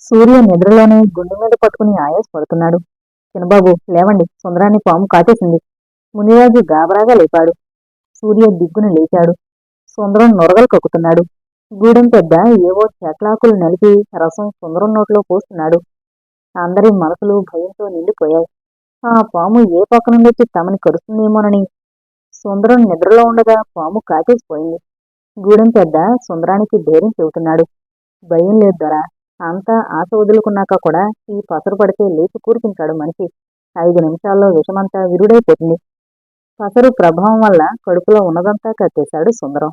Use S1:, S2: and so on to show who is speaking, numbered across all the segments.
S1: సూర్య నిద్రలోనే గుండె మీద పట్టుకుని ఆయాసపడుతున్నాడు. చిన్నబాబు లేవండి, సుందరాన్ని పాము కాటేసింది. మునిరాజు గాబరాగా లేపాడు. సూర్య దిగ్గున లేచాడు. సుందరం నొరగలు కక్కుతున్నాడు. గూడెం పెద్ద ఏవో చెట్లాకులు నలిపి రసం సుందరం నోట్లో పోస్తున్నాడు. అందరి మనసులు భయంతో నిండిపోయాయి. ఆ పాము ఏ పక్క నుండొచ్చి తమని కరుస్తుందేమోనని. సుందరం నిద్రలో ఉండగా పాము కాటేసిపోయింది. గూడెం పెద్ద సుందరానికి ధైర్యం చెబుతున్నాడు. భయం లేదు దొరా, అంతా ఆశ వదులుకున్నాక కూడా ఈ పసరు పడితే లేచి కూర్చుంటాడు మనిషి. 5 నిమిషాల్లో విషమంతా విరుడైపోతుంది. పసరు ప్రభావం వల్ల కడుపులో ఉన్నదంతా కట్టేశాడు సుందరం.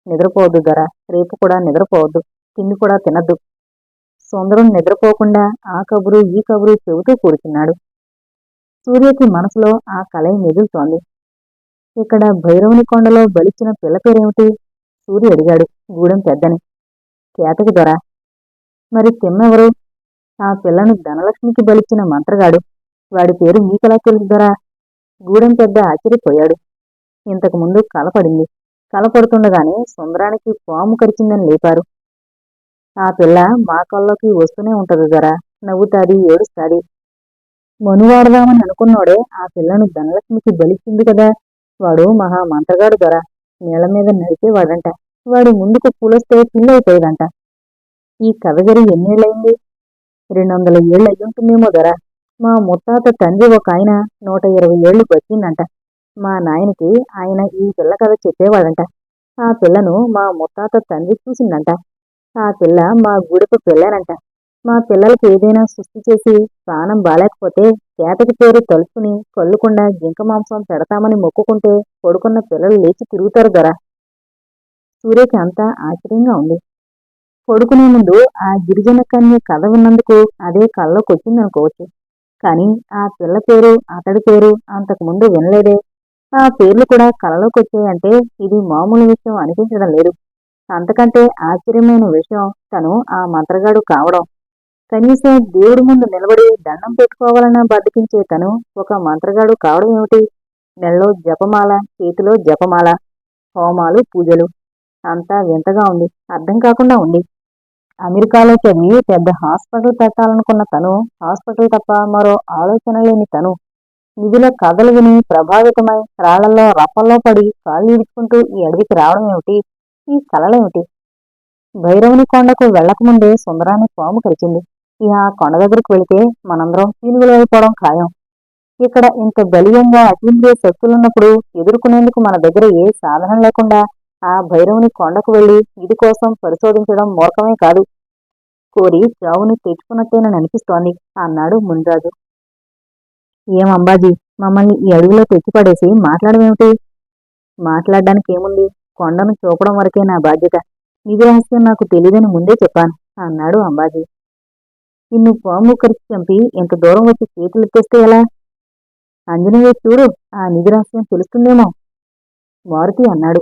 S1: నిద్రపోవద్దు దొరా, రేపు కూడా నిద్రపోవద్దు, తిండి కూడా తినద్దు. సుందరం నిద్రపోకుండా ఆ కబురు ఈ కబురు చెబుతూ కూర్చున్నాడు. సూర్యకి మనసులో ఆ కలయి మెదులుతోంది. ఇక్కడ భైరవుని కొండలో బలిచిన పిల్ల పేరేమిటి? సూర్య అడిగాడు గూడెం పెద్దని. కేతకి దొరా. మరి తిమ్మెవరు? ఆ పిల్లను ధనలక్ష్మికి బలిచ్చిన మంత్రగాడు. వాడి పేరు మీకెలా తెలుసుదరా? గూడెం పెద్ద ఆశ్చర్యపోయాడు. ఇంతకుముందు కలపడింది. కలపడుతుండగానే సుందరానికి పాము కరిచిందని లేపారు. ఆ పిల్ల మా కల్లోకి వస్తూనే ఉంటది దొరా, నవ్వుతాది, ఏడుస్తాది. మనువాడదామని అనుకున్నోడే ఆ పిల్లను ధనలక్ష్మికి బలిచ్చింది కదా. వాడు మహా మంత్రగాడు దొరా, నీళ్ల మీద నడిచేవాడంట. వాడి ముందుకు పూలొస్తే పిల్లయిపోయేదంట. ఈ కథ జరిగి ఎన్నేళ్లయింది? 200 ఏళ్ళు అయ్యుంటుందేమో దొరా. మా ముత్తాత తండ్రి ఒక ఆయన 120 ఏళ్లు బతికిందంట. మా నాయనకి ఆయన ఈ పిల్ల కథ చెప్పేవాడంట. ఆ పిల్లను మా ముత్తాత తండ్రి చూసిందంట. ఆ పిల్ల మా గూడెపు పిల్లేనంట. మా పిల్లలకి ఏదైనా సృష్టి చేసి ప్రాణం బాలేకపోతే కేతకి పేరు తలుచుకుని కళ్ళుకుండా జింక మాంసం పెడతామని మొక్కుకుంటే పడుకున్న పిల్లలు లేచి తిరుగుతారు దొరా. సూర్యకి అంతా ఆశ్చర్యంగా ఉంది. పడుకునే ముందు ఆ గిరిజన కన్య కథ విన్నందుకు అదే కళ్ళలోకొచ్చిందనుకోవచ్చు. కాని ఆ పిల్ల పేరు, అతడి పేరు అంతకుముందు వినలేదే. ఆ పేర్లు కూడా కలలోకొచ్చాయంటే ఇది మామూలు విషయం అనిపించడం లేదు. అంతకంటే ఆశ్చర్యమైన విషయం తను ఆ మంత్రగాడు కావడం. కనీసం దేవుడి ముందు నిలబడి దండం పెట్టుకోవాలన్నా బద్దకించే తను ఒక మంత్రగాడు కావడం ఏమిటి? మెళ్ళో జపమాల, చేతిలో జపమాల, హోమాలు, పూజలు. అంతా వింతగా ఉంది, అర్థం కాకుండా ఉంది. అమెరికాలో చదివి పెద్ద హాస్పిటల్ పెట్టాలనుకున్న తను హాస్పిటల్ తప్ప మరో ఆలోచన లేని తను నిధుల కథలు విని ప్రభావితమై రాళ్లలో రప్పల్లో పడి కాళ్ళు ఈడ్చుకుంటూ ఈ అడవికి రావడం ఏమిటి? ఈ కలలేమిటి? భైరవుని కొండకు వెళ్లకముందే సుందరాన్ని పాము కరిచింది. ఇక ఆ కొండ దగ్గరకు వెళితే మనందరం పీనుగులు అయిపోవడం ఖాయం. ఇక్కడ ఇంత బలీయంగా అతీంద్రియ శక్తులున్నప్పుడు ఎదుర్కొనేందుకు మన దగ్గర ఏ సాధనం లేకుండా ఆ భైరవుని కొండకు వెళ్లి ఇది కోసం పరిశోధించడం మూర్ఖమే కాదు. కోరి చావుని తెచ్చుకున్నట్టేనని అనిపిస్తోంది అన్నాడు మునిరాజు. ఏం అంబాజీ, మమ్మల్ని ఈ అడవిలో తెచ్చిపడేసి మాట్లాడమేమిటి? మాట్లాడడానికి ఏముంది? కొండను చూపడం వరకే నా బాధ్యత. నిధి రహస్యం నాకు తెలియదని ముందే చెప్పాను అన్నాడు అంబాజీ. నిన్ను పాము కరిచి చంపి ఇంత దూరం వచ్చి చేతులెత్తేస్తే ఎలా? అంజనేయ చూడు, ఆ నిధి రహస్యం తెలుస్తుందేమో. మారుతి అన్నాడు.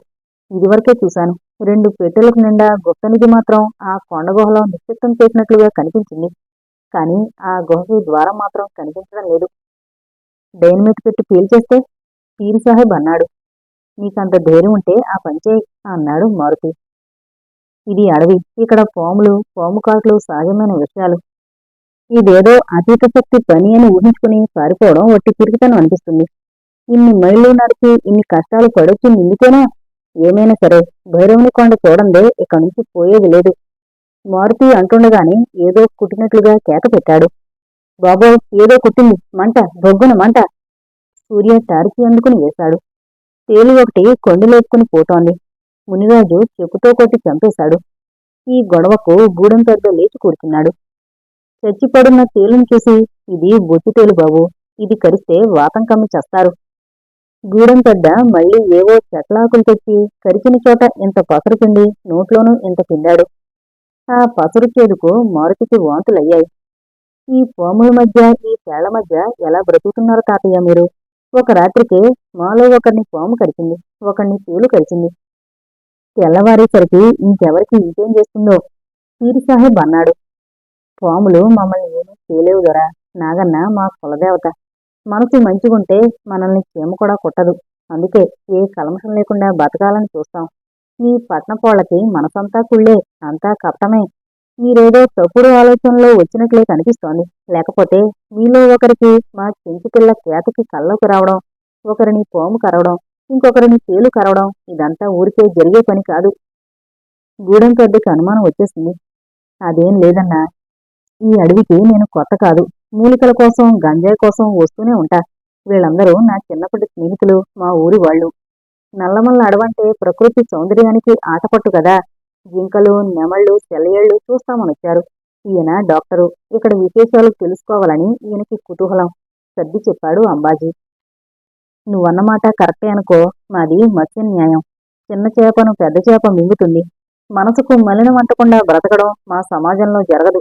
S1: ఇదివరకే చూశాను. 2 పెట్టెలకు నిండా గుప్త నిధి మాత్రం ఆ కొండ గుహలో నిశ్చిత్తం చేసినట్లుగా కనిపించింది. కాని ఆ గుహకి ద్వారం మాత్రం కనిపించడం లేదు. డైనమిట్ పెట్టి పీల్చేస్తే? పీర్ సాహెబ్ అన్నాడు. నీకంత ధైర్యం ఉంటే ఆ పనిచేయి అన్నాడు మారుతి. ఇది అడవి. ఇక్కడ పాములు, పాము కాట్లు సహజమైన విషయాలు. ఇదేదో అతీత శక్తి పని అని ఊహించుకుని పారిపోవడం వట్టి పిరికితనం అనిపిస్తుంది. ఇన్ని మైళ్ళు నడిచి ఇన్ని కష్టాలు పడొచ్చింది ఇందుకేనా? ఏమైనా సరే భైరవుని కొండ చూడందే ఇక్కడి నుంచి పోయేది లేదు. మారుతి అంటుండగానే ఏదో కుట్టినట్లుగా కేక పెట్టాడు. బాబో, ఏదో కుట్టింది, మంట, బొగ్గున మంట. సూర్య టార్చి అందుకుని వేశాడు. తేలు ఒకటి కొండలేసుకుని పోతోంది. మునిరాజు చెప్పుతో కొట్టి చంపేశాడు. ఈ గొడవకు గూడెం పెద్ద లేచి కూర్చున్నాడు. చచ్చిపడున్న తేలును చూసి, ఇది బొచ్చు తేలు బాబు, ఇది కరిస్తే వాతం కమ్మి చస్తారు. గూడెం పెద్ద మళ్ళీ ఏవో చెట్లాకులు తెచ్చి కరిచిన చోట ఇంత పసరు పిండి నోట్లోనూ ఇంత పిండాడు. ఆ పసరు చేదుకు మారుతికి వాంతులయ్యాయి. ఈ పాముల మధ్య, ఈ తేళ్ల మధ్య ఎలా బ్రతుకుతున్నారు తాతయ్య మీరు? ఒక రాత్రికే మాలో ఒకరిని పాము కరిచింది, ఒకరిని తేలు కరిచింది. తెల్లవారేసరికి ఇంకెవరికి ఇంకేం చేస్తుందో పీర్ సాహెబ్ అన్నాడు. పాములు మమ్మల్ని ఏమీ చేయలేవు దొరా. నాగన్న మా కులదేవత. మనసు మంచిగుంటే మనల్ని చీమ కూడా కుట్టదు. అందుకే ఏ కల్మషం లేకుండా బతకాలని చూస్తాం. మీ పట్నపోళ్లకి మనసంతా కుళ్ళే, అంతా కప్పటమే. మీరేదో తప్పుడు ఆలోచనలో వచ్చినట్లే కనిపిస్తోంది. లేకపోతే మీలో ఒకరికి మా చెంచు పిల్ల కేతకి కల్లోకి రావడం, ఒకరిని పాము కరవడం, ఇంకొకరిని తేలు కరవడం ఇదంతా ఊరికే జరిగే పని కాదు. గూడెం పెద్దకి అనుమానం వచ్చేసింది. అదేం లేదన్నా, ఈ అడవికి నేను కొత్త కాదు. మూలికల కోసం, గంజాయి కోసం వస్తూనే ఉంటా. వీళ్ళందరూ నా చిన్నప్పటి స్నేహితులు, మా ఊరి వాళ్ళు. నల్లమల్ల అడవంటే ప్రకృతి సౌందర్యానికి ఆటపట్టు కదా. జింకలు, నెమళ్ళు, సెలయేళ్లు చూస్తామనొచ్చారు. ఈయన డాక్టరు. ఇక్కడ విశేషాలు తెలుసుకోవాలని ఈయనకి కుతూహలం. సర్ది చెప్పాడు అంబాజీ. నువ్వన్నమాట కరెక్టే అనుకో. మాది మత్స్య న్యాయం. చిన్న చేపను పెద్ద చేప మింగుతుంది. మనసుకు మలినం అంటకుండా బ్రతకడం మా సమాజంలో జరగదు.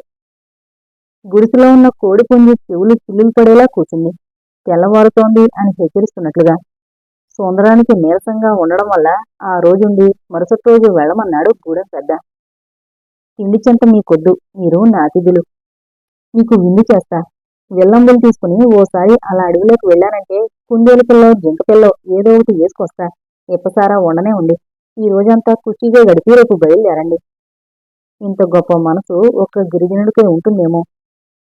S1: గుడిసెలో ఉన్న కోడిపుంజి చెవులు చిల్లులు పడేలా కూర్చుంది. తెల్లవారుతోంది అని హెచ్చరిస్తున్నట్లుగా. సుందరానికి నీరసంగా ఉండడం వల్ల ఆ రోజుండి మరుసటి రోజు వెళ్ళమన్నాడు గూడెం పెద్ద. తిండి చెంత మీకొద్దు, మీరు నా అతిథులు. మీకు విందు చేస్తా. విల్లంబులు తీసుకుని ఓసారి అలా అడవిలోకి వెళ్ళానంటే కుందేలు పిల్లో, జింక పిల్లో ఏదో ఒకటి వేసుకొస్తా. ఇప్పసారా ఉండనే ఉంది. ఈ రోజంతా ఖుషీగా గడిపి రేపు బయలుదేరండి. ఇంత గొప్ప మనసు ఒక్క గిరిజనుడికే ఉంటుందేమో.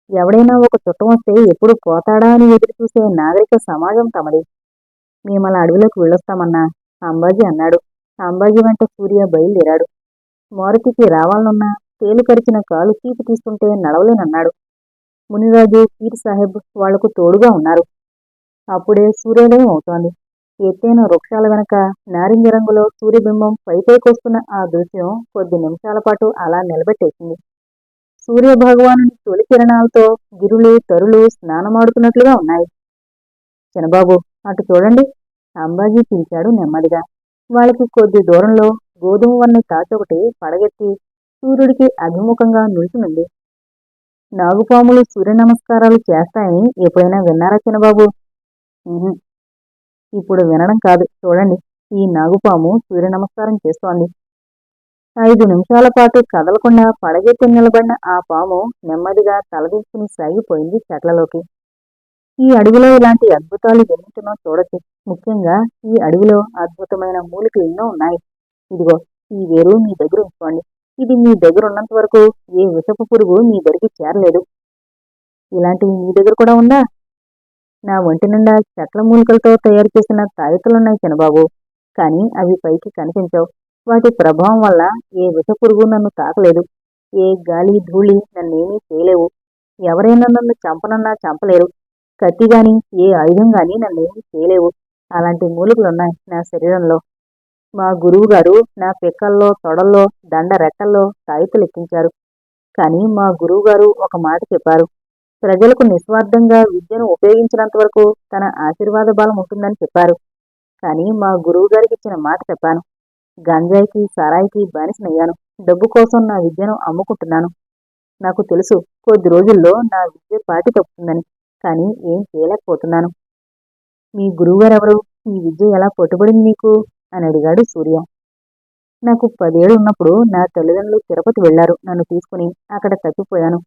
S1: ఎవడైనా ఒక చుట్టం వస్తే ఎప్పుడు పోతాడా అని ఎదురు చూసే నాగరిక సమాజం తమది. మేమలా అడవిలోకి వెళ్ళొస్తామన్నా, అంబాజీ అన్నాడు. అంబాజీ వెంట సూర్య బయలుదేరాడు. మారుతికి రావాలనున్నా తేలు కరిచిన కాలు తీపి తీసుకుంటే నడవలేనన్నాడు. మునిరాజు, పీర్ సాహెబ్ వాళ్లకు తోడుగా ఉన్నారు. అప్పుడే సూర్యోదయం అవుతోంది. ఎత్తైన వృక్షాల వెనక నారింజ రంగులో సూర్యబింబం పైకొస్తున్న ఆ దృశ్యం కొద్ది నిమిషాల పాటు అలా నిలబెట్టేసింది. సూర్యభగవానుని తొలి కిరణాలతో గిరులు, తరులు స్నానమాడుతున్నట్లుగా ఉన్నాయి. చిన్నబాబు, అటు చూడండి, అంబాజీ పిలిచాడు నెమ్మదిగా. వాళ్ళకి కొద్ది దూరంలో గోధుమ వన్న తాచొకటి పడగెత్తి సూర్యుడికి అభిముఖంగా నిల్చునుంది. నాగుపాములు సూర్య నమస్కారాలు చేస్తాయని ఎప్పుడైనా విన్నారా చిన్నబాబు? ఇప్పుడు వినడం కాదు, చూడండి. ఈ నాగుపాము సూర్య నమస్కారం చేస్తోంది. 5 నిమిషాల పాటు కదలకుండా పడగెత్తి నిలబడిన ఆ పాము నెమ్మదిగా తలదించుకుని సాగిపోయింది చెట్లలోకి. ఈ అడవిలో ఇలాంటి అద్భుతాలు ఎన్నింటినో చూడొచ్చు. ముఖ్యంగా ఈ అడవిలో అద్భుతమైన మూలికలు ఎన్నో ఉన్నాయి. ఇదిగో, ఈ వేరు మీ దగ్గర ఉంచుకోండి. ఇది మీ దగ్గర ఉన్నంత వరకు ఏ విషపు పురుగు మీ దగ్గరికి చేరలేదు. ఇలాంటివి మీ దగ్గర కూడా ఉందా? నా ఒంటి నిండా చెట్ల మూలికలతో తయారు చేసిన తాయెత్తులున్నాయి చిన్నబాబు. కానీ అవి పైకి కనిపించవు. వాటి ప్రభావం వల్ల ఏ విషపురుగు నన్ను తాకలేదు. ఏ గాలి, ధూళి నన్నేమీ చేయలేవు. ఎవరైనా నన్ను చంపనన్నా చంపలేరు. కత్తిగాని ఏ ఆయుధం గాని నన్నేమీ చేయలేవు. అలాంటి మూలికలున్నాయి నా శరీరంలో. మా గురువుగారు నా పిక్కల్లో, తొడల్లో, దండ రెక్కల్లో తాయెత్తులు ఎక్కించారు. కానీ మా గురువుగారు ఒక మాట చెప్పారు. ప్రజలకు నిస్వార్థంగా విద్యను ఉపయోగించినంత వరకు తన ఆశీర్వాద బలం ఉంటుందని చెప్పారు. కానీ మా గురువుగారికి ఇచ్చిన మాట చెప్పాను. గంజాయికి, సారాయికి బానిసనయ్యాను. డబ్బు కోసం నా విద్యను అమ్ముకుంటున్నాను. నాకు తెలుసు, కొద్ది రోజుల్లో నా విద్య పాటి తప్పుతుందని. కానీ ఏం చేయలేకపోతున్నాను. మీ గురువుగారెవరు? ఈ విద్య ఎలా పట్టుబడింది నీకు అని అడిగాడు సూర్య. నాకు 10 ఏళ్ళు ఉన్నప్పుడు నా తల్లిదండ్రులు తిరుపతి వెళ్లారు నన్ను తీసుకుని. అక్కడ తప్పిపోయాను.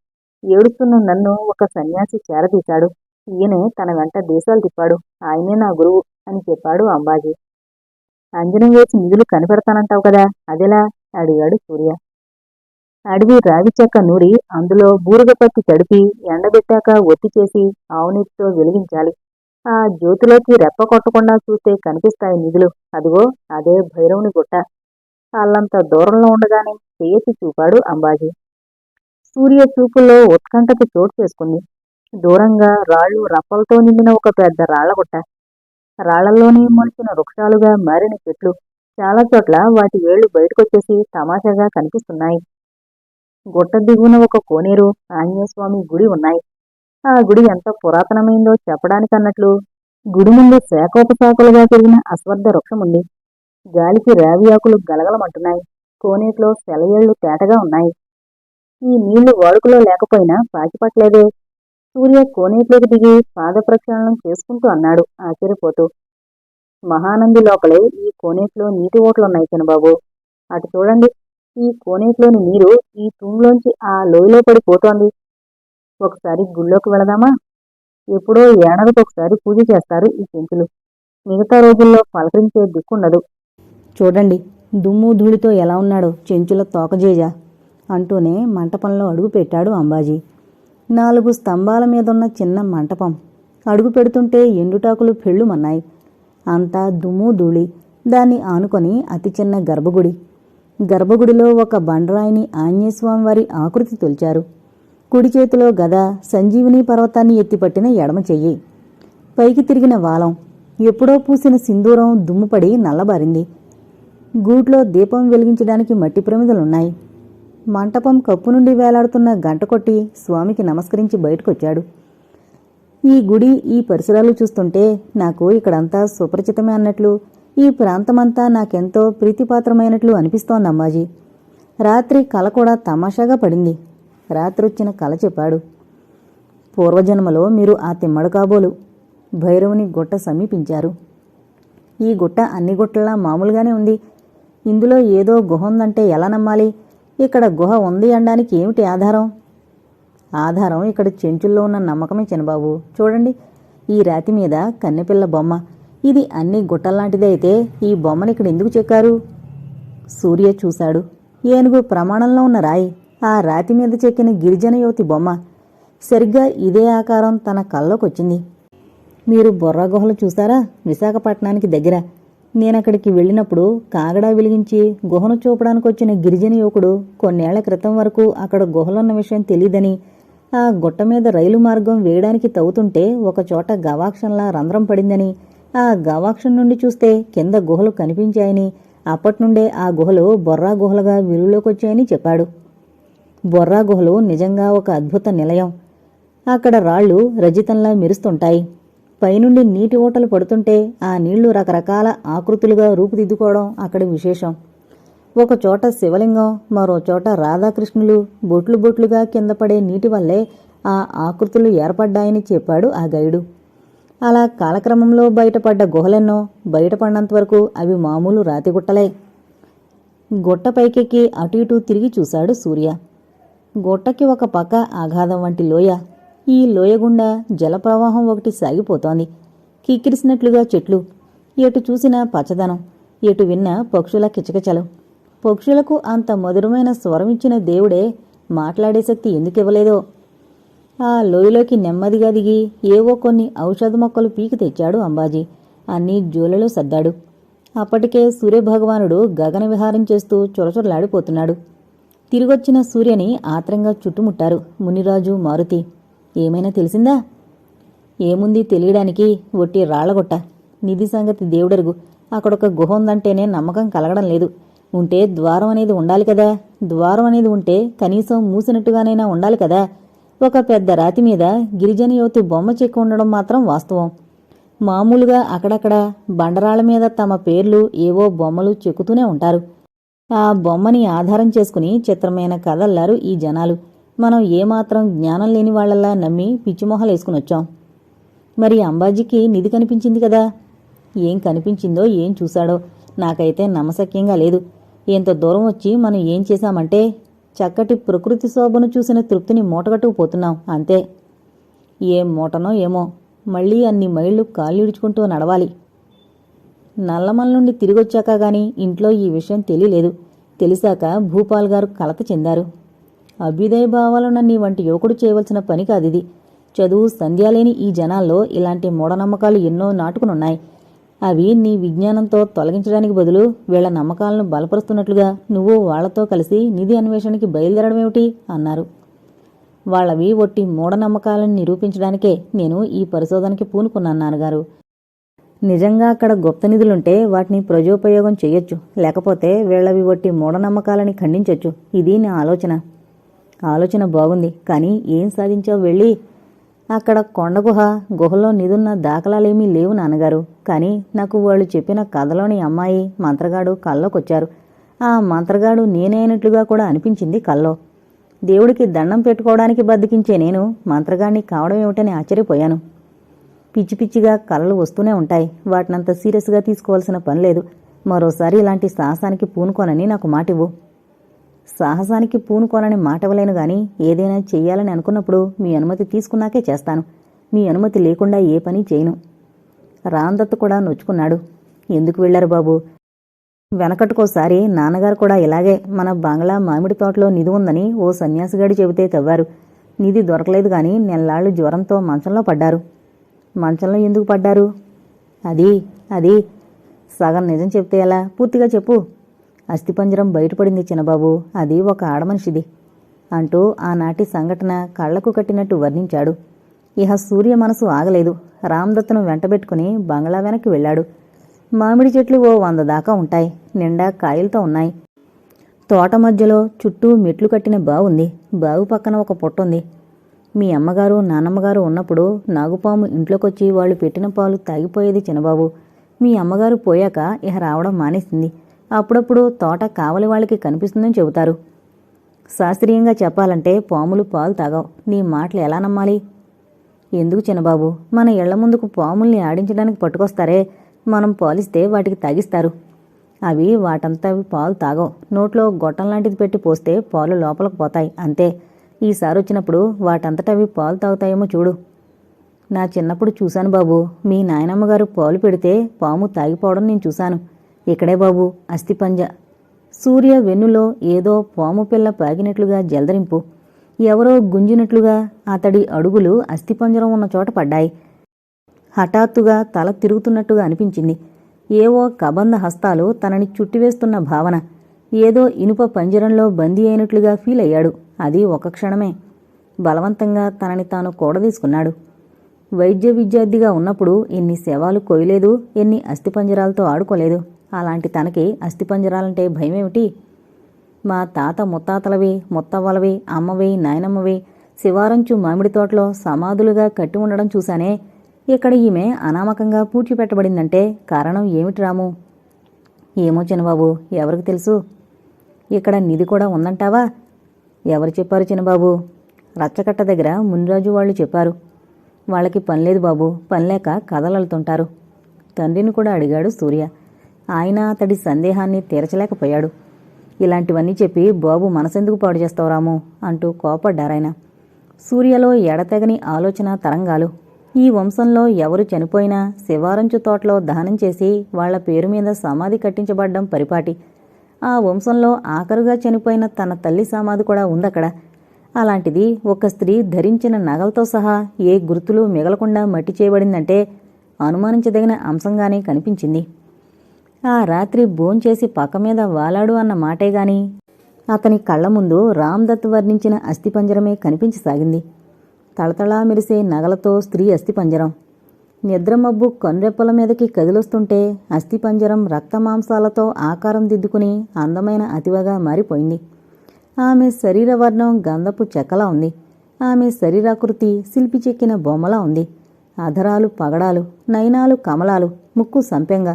S1: ఏడుస్తున్న నన్ను ఒక సన్యాసి చేరదీశాడు. ఈయనే తన వెంట దేశాలు తిప్పాడు. ఆయనే నా గురువు అని చెప్పాడు అంబాజీ. అంజనం వేసి నిధులు కనిపెడతానంటావు కదా, అదెలా? అడిగాడు సూర్య. అడవి రావి చెక్క నూరి అందులో బూరుగ పత్తి తడిపి ఎండబెట్టాక ఒత్తి చేసి ఆవునీటితో వెలిగించాలి. ఆ జ్యోతిలోకి రెప్ప కొట్టకుండా చూస్తే కనిపిస్తాయి నిధులు. అదిగో అదే భైరవుని గుట్ట. అల్లంత దూరంలో ఉండగానే చెయ్యెత్తి చూపాడు అంబాజీ. సూర్య చూపుల్లో ఉత్కంఠకు చోటు చేసుకుంది. దూరంగా రాళ్లు రప్పలతో నిండిన ఒక పెద్ద రాళ్లగుట్ట. రాళ్లలోనే మొలిచిన వృక్షాలుగా మారిన చెట్లు. చాలా చోట్ల వాటి వేళ్లు బయటకొచ్చేసి తమాషాగా కనిపిస్తున్నాయి. గుట్ట దిగువన ఒక కోనేరు, ఆంజనేయస్వామి గుడి ఉన్నాయి. ఆ గుడి ఎంత పురాతనమైందో చెప్పడానికన్నట్లు గుడి ముందు శాఖోపశాఖలుగా పెరిగిన అశ్వత్థ వృక్షముంది. గాలికి రావి ఆకులు గలగలమంటున్నాయి. కోనేటిలో సెలయేళ్లు తేటగా ఉన్నాయి. ఈ నీళ్లు వాడుకలో లేకపోయినా పాచిపట్లేదే. సూర్య కోనేట్లోకి దిగి పాద ప్రక్షాళనం చేసుకుంటూ అన్నాడు ఆశ్చర్యపోతూ. మహానంది లోపలే ఈ కోనేట్లో నీటి ఓట్లున్నాయి చిన్నబాబు. అటు చూడండి. ఈ కోనేట్లోని నీరు ఈ తూంలోంచి ఆ లోయలో పడిపోతోంది. ఒకసారి గుళ్ళోకి వెళదామా? ఎప్పుడో ఏడాదికొకసారి పూజ చేస్తారు ఈ చెంచులు. మిగతా రోజుల్లో పలకరించే దిక్కుండదు. చూడండి, దుమ్ము ధూళితో ఎలా ఉన్నాడో చెంచుల తోకజేజ. అంటూనే మంటపంలో అడుగుపెట్టాడు అంబాజీ. 4 స్తంభాల మీదున్న చిన్న మంటపం. అడుగు పెడుతుంటే ఎండుటాకులు పెళ్ళుమన్నాయి. అంతా దుమ్ము ధూళి. దాన్ని ఆనుకొని అతి చిన్న గర్భగుడి. గర్భగుడిలో ఒక బండరాయిని ఆంజనేయస్వామివారి ఆకృతి తొలిచారు. కుడి చేతిలో గద, సంజీవిని పర్వతాన్ని ఎత్తిపట్టిన ఎడమ చెయ్యి. పైకి తిరిగిన వాలం. ఎప్పుడో పూసిన సింధూరం దుమ్ముపడి నల్లబారింది. గూట్లో దీపం వెలిగించడానికి మట్టి ప్రమిదలున్నాయి. మంటపం కప్పు నుండి వేలాడుతున్న గంట కొట్టి స్వామికి నమస్కరించి బయటకొచ్చాడు. ఈ గుడి, ఈ పరిసరాలు చూస్తుంటే నాకు ఇక్కడంతా సుపరిచితమే అన్నట్లు, ఈ ప్రాంతమంతా నాకెంతో ప్రీతిపాత్రమైనట్లు అనిపిస్తోంది అంబాజీ. రాత్రి కల కూడా తమాషాగా పడింది. రాత్రొచ్చిన కల చెప్పాడు. పూర్వజన్మలో మీరు ఆ తిమ్మడు కాబోలు. భైరవుని గుట్ట సమీపించారు. ఈ గుట్ట అన్ని గుట్టలా మామూలుగానే ఉంది. ఇందులో ఏదో గుహ ఉందంటే ఎలా నమ్మాలి? ఇక్కడ గుహ ఉంది అనడానికి ఏమిటి ఆధారం? ఆధారం ఇక్కడ చెంచుల్లో ఉన్న నమ్మకమే చిన్నబాబు. చూడండి, ఈ రాతి మీద కన్నెపిల్ల బొమ్మ. ఇది అన్ని గుట్టల్లాంటిదే అయితే ఈ బొమ్మని ఇక్కడ ఎందుకు చెక్కారు? సూర్య చూశాడు. ఏనుగు ప్రమాణంలో ఉన్న రాయి, ఆ రాతి మీద చెక్కిన గిరిజన యువతి బొమ్మ. సరిగ్గా ఇదే ఆకారం తన కల్లోకొచ్చింది. మీరు బొర్రా గుహలు చూసారా? విశాఖపట్నానికి దగ్గర. నేనక్కడికి వెళ్ళినప్పుడు కాగడా వెలిగించి గుహను చూపడానికి వచ్చిన గిరిజన యువకుడు కొన్నేళ్ల క్రితం వరకు అక్కడ గుహలున్న విషయం తెలీదని, ఆ గుట్ట మీద రైలు మార్గం వేయడానికి తవ్వుతుంటే ఒకచోట గవాక్షంలా రంధ్రం పడిందని, ఆ గవాక్షం నుండి చూస్తే కింద గుహలు కనిపించాయని, అప్పట్నుండే ఆ గుహలు బొర్రా గుహలుగా వెలుగులోకొచ్చాయని చెప్పాడు. బొర్రా గుహలు నిజంగా ఒక అద్భుత నిలయం. అక్కడ రాళ్లు రజితంలా మెరుస్తుంటాయి. పైనుండి నీటి ఊటలు పడుతుంటే ఆ నీళ్లు రకరకాల ఆకృతులుగా రూపుదిద్దుకోవడం అక్కడి విశేషం. ఒకచోట శివలింగం, మరో చోట రాధాకృష్ణులు బొట్లు బొట్లుగా కింద పడే నీటి వల్లే ఆ ఆకృతులు ఏర్పడ్డాయని చెప్పాడు ఆ గైడు. అలా కాలక్రమంలో బయటపడ్డ గుహలెన్నో. బయటపడినంతవరకు అవి మామూలు రాతిగుట్టలే. గుట్ట పైకెక్కి అటు ఇటు తిరిగి చూశాడు సూర్య. గుట్టకి ఒక పక్క అగాధం వంటి లోయ. ఈ లోయగుండా జలప్రవాహం ఒకటి సాగిపోతోంది. కిక్కిరిసినట్లుగా చెట్లు. ఎటు చూసినా పచ్చదనం. ఎటు విన్నా పక్షుల కిచకిచలు. పక్షులకు అంత మధురమైన స్వరమిచ్చిన దేవుడే మాట్లాడే శక్తి ఎందుకివ్వలేదో. ఆ లోయలోకి నెమ్మదిగా దిగి ఏవో కొన్ని ఔషధ మొక్కలు పీకి తెచ్చాడు అంబాజీ. అన్నీ జోలెలో సర్దాడు. అప్పటికే సూర్యభగవానుడు గగన విహారం చేస్తూ చురచురలాడిపోతున్నాడు. తిరిగొచ్చిన సూర్యని ఆత్రంగా చుట్టుముట్టారు మునిరాజు, మారుతి. ఏమైనా తెలిసిందా? ఏముంది తెలియడానికి? ఒట్టి రాళ్లగొట్ట. నిధి సంగతి దేవుడెరుగు. అక్కడొక గుహ ఉందంటేనే నమ్మకం కలగడం లేదు. ఉంటే ద్వారం అనేది ఉండాలి కదా. ద్వారం అనేది ఉంటే కనీసం మూసినట్టుగానైనా ఉండాలి కదా. ఒక పెద్ద రాతి మీద గిరిజన యువతి బొమ్మ చెక్కి ఉండడం మాత్రం వాస్తవం. మామూలుగా అక్కడక్కడ బండరాళ్ల మీద తమ పేర్లు ఏవో బొమ్మలు చెక్కుతూనే ఉంటారు. ఆ బొమ్మని ఆధారం చేసుకుని చిత్రమైన కథల్లారు ఈ జనాలు. మనం ఏమాత్రం జ్ఞానం లేని వాళ్లలా నమ్మి పిచ్చిమొహలేసుకునొచ్చాం. మరి అంబాజీకి నిధి కనిపించింది కదా. ఏం కనిపించిందో, ఏం చూశాడో నాకైతే నమ్మశక్యంగా లేదు. ఎంత దూరం వచ్చి మనం ఏం చేశామంటే చక్కటి ప్రకృతి శోభను చూసిన తృప్తిని మూటగట్టుకుపోతున్నాం అంతే. ఏం మూటనో ఏమో. మళ్లీ అన్ని మైళ్లు కాళ్ళిడుచుకుంటూ నడవాలి. నల్లమల నుండి తిరిగొచ్చాక గాని ఇంట్లో ఈ విషయం తెలియలేదు. తెలిసాక భూపాల్ గారు కలత చెందారు. అభ్యుదయ భావాలున్న నీ వంటి యువకుడు చేయవలసిన పని కాదిది. చదువు సంధ్యాలేని ఈ జనాల్లో ఇలాంటి మూఢనమ్మకాలు ఎన్నో నాటుకునున్నాయి. అవి నీ విజ్ఞానంతో తొలగించడానికి బదులు వీళ్ల నమ్మకాలను బలపరుస్తున్నట్లుగా నువ్వు వాళ్లతో కలిసి నిధి అన్వేషణకి బయలుదేరడమేమిటి అన్నారు. వాళ్లవి ఒట్టి మూఢనమ్మకాలను నిరూపించడానికే నేను ఈ పరిశోధనకి పూనుకున్నాను నాన్నగారు. నిజంగా అక్కడ గుప్త నిధులుంటే వాటిని ప్రజోపయోగం చెయ్యొచ్చు. లేకపోతే వీళ్లవి ఒట్టి మూఢనమ్మకాలని ఖండించొచ్చు. ఇది నా ఆలోచన. ఆలోచన బాగుంది. కానీ ఏం సాధించావు వెళ్ళి? అక్కడ కొండగుహ, గుహలో నిధున్న దాఖలాలేమీ లేవు నాన్నగారు. కానీ నాకు వాళ్ళు చెప్పిన కథలోని అమ్మాయి, మంత్రగాడు కల్లోకొచ్చారు. ఆ మంత్రగాడు నేనే అయినట్లుగా కూడా అనిపించింది కల్లో. దేవుడికి దండం పెట్టుకోవడానికి బద్దకించే నేను మంత్రగాడిని కావడం ఏమిటని ఆశ్చర్యపోయాను. పిచ్చి పిచ్చిగా కలలు వస్తూనే ఉంటాయి. వాటినంత సీరియస్గా తీసుకోవాల్సిన పనిలేదు. మరోసారి ఇలాంటి సాహసానికి పూనుకోనని నాకు మాటివ్వు. సాహసానికి పూనుకోనని మాటివ్వలేను గాని ఏదైనా చెయ్యాలని అనుకున్నప్పుడు మీ అనుమతి తీసుకున్నాకే చేస్తాను. మీ అనుమతి లేకుండా ఏ పని చేయను. రాందత్ కూడా నొచ్చుకున్నాడు. ఎందుకు వెళ్లారు బాబు? వెనకటికోసారి నాన్నగారు కూడా ఇలాగే మన బంగ్లా మామిడి తోటలో నిధి ఉందని ఓ సన్యాసిగాడు చెబితే తవ్వారు. నిధి దొరకలేదు గాని నెల్లాళ్ళు జ్వరంతో మంచంలో పడ్డారు. మంచంలో ఎందుకు పడ్డారు? అది అది సగం నిజం చెప్తే ఎలా? పూర్తిగా చెప్పు. అస్థిపంజరం బయటపడింది చిన్నబాబు. అది ఒక ఆడమనిషిది అంటూ ఆనాటి సంఘటన కళ్లకు కట్టినట్టు వర్ణించాడు. ఇహ సూర్య మనసు ఆగలేదు. రామ్దత్తును వెంటబెట్టుకుని బంగ్లా వెనక్కి వెళ్ళాడు. మామిడి చెట్లు ఓ 100 దాకా ఉంటాయి. నిండా కాయలతో ఉన్నాయి. తోట మధ్యలో చుట్టూ మెట్లు కట్టిన బావుంది. బావు పక్కన ఒక పుట్టుంది. మీ అమ్మగారు నాన్నమ్మగారు ఉన్నప్పుడు నాగుపాము ఇంట్లోకొచ్చి వాళ్ళు పెట్టిన పాలు తాగిపోయేది చిన్నబాబు. మీ అమ్మగారు పోయాక ఇహ రావడం మానేసింది. అప్పుడప్పుడు తోట కావలి వాళ్ళకి కనిపిస్తుందని చెబుతారు. శాస్త్రీయంగా చెప్పాలంటే పాములు పాలు తాగవు. నీ మాటలు ఎలా నమ్మాలి? ఎందుకు చిన్నబాబు? మన ఇళ్ల ముందుకు పాముల్ని ఆడించడానికి పట్టుకొస్తారే, మనం పాలిస్తే వాటికి తాగిస్తారు. అవి వాటంతా పాలు తాగవు. నోట్లో గొట్టం లాంటిది పెట్టి పోస్తే పాలు లోపలికి పోతాయి అంతే. ఈసారి వచ్చినప్పుడు వాటంతటవి పాలు తాగుతాయేమో చూడు. నా చిన్నప్పుడు చూశాను బాబు. మీ నాయనమ్మగారు పాలు పెడితే పాము తాగిపోవడం నేను చూశాను. ఇక్కడే బాబు అస్థిపంజ. సూర్య వెన్నులో ఏదో పాము పిల్ల పాగినట్లుగా జలదరింపు. ఎవరో గుంజినట్లుగా అతడి అడుగులు అస్థిపంజరం ఉన్న చోట పడ్డాయి. హఠాత్తుగా తల తిరుగుతున్నట్టుగా అనిపించింది. ఏవో కబంధ హస్తాలు తనని చుట్టివేస్తున్న భావన. ఏదో ఇనుప పంజరంలో బందీ అయినట్లుగా ఫీల్ అయ్యాడు. అది ఒక క్షణమే. బలవంతంగా తనని తాను కూడదీసుకున్నాడు. వైద్య విద్యార్థిగా ఉన్నప్పుడు ఎన్ని శవాలు కొయ్యలేదు, ఎన్ని అస్థిపంజరాలతో ఆడుకోలేదు. అలాంటి తనకి అస్థిపంజరాలంటే భయమేమిటి? మా తాత ముత్తాతలవి, ముత్తవ్వలవి, అమ్మవి, నాయనమ్మవి శివారంచు మామిడి తోటలో సమాధులుగా కట్టి ఉండడం చూశానే. ఇక్కడ ఈమె అనామకంగా పూడ్చిపెట్టబడిందంటే కారణం ఏమిటి రాము? ఏమో చిన్నబాబు, ఎవరికి తెలుసు? ఇక్కడ నిధి కూడా ఉందంటావా? ఎవరు చెప్పారు చిన్నబాబు? రచ్చకట్ట దగ్గర మునిరాజు వాళ్ళు చెప్పారు. వాళ్ళకి పనిలేదు బాబు. పనిలేక కథలలుతుంటారు. తండ్రిని కూడా అడిగాడు సూర్య. ఆయన అతడి సందేహాన్ని తీర్చలేకపోయాడు. ఇలాంటివన్నీ చెప్పి బాబు మనసెందుకు పాడు చేస్తావు రాము అంటూ కోపడ్డారాయన. సూర్యలో ఎడతెగని ఆలోచన తరంగాలు. ఈ వంశంలో ఎవరు చనిపోయినా శివారంచు తోటలో దహనం చేసి వాళ్ల పేరు మీద సమాధి కట్టించబడ్డం పరిపాటి. ఆ వంశంలో ఆఖరుగా చనిపోయిన తన తల్లి సమాధి కూడా ఉందక్కడ. అలాంటిది ఒక స్త్రీ ధరించిన నగలతో సహా ఏ గుర్తులు మిగలకుండా మట్టి చేయబడిందంటే అనుమానించదగిన అంశంగానే కనిపించింది. ఆ రాత్రి భోంచేసి పక్క మీద వాలాడు అన్న మాటేగాని అతని కళ్ల ముందు రామ్దత్ వర్ణించిన అస్థిపంజరమే కనిపించసాగింది. తళతళా మెరిసే నగలతో స్త్రీ అస్థిపంజరం. నిద్రమబ్బు కనురెప్పల మీదకి కదిలొస్తుంటే అస్థిపంజరం రక్తమాంసాలతో ఆకారం దిద్దుకుని అందమైన అతివగా మారిపోయింది. ఆమె శరీరవర్ణం గంధపు చెక్కలా ఉంది. ఆమె శరీరాకృతి శిల్పి చెక్కిన బొమ్మలా ఉంది. అధరాలు పగడాలు, నయనాలు కమలాలు, ముక్కు సంపెంగ,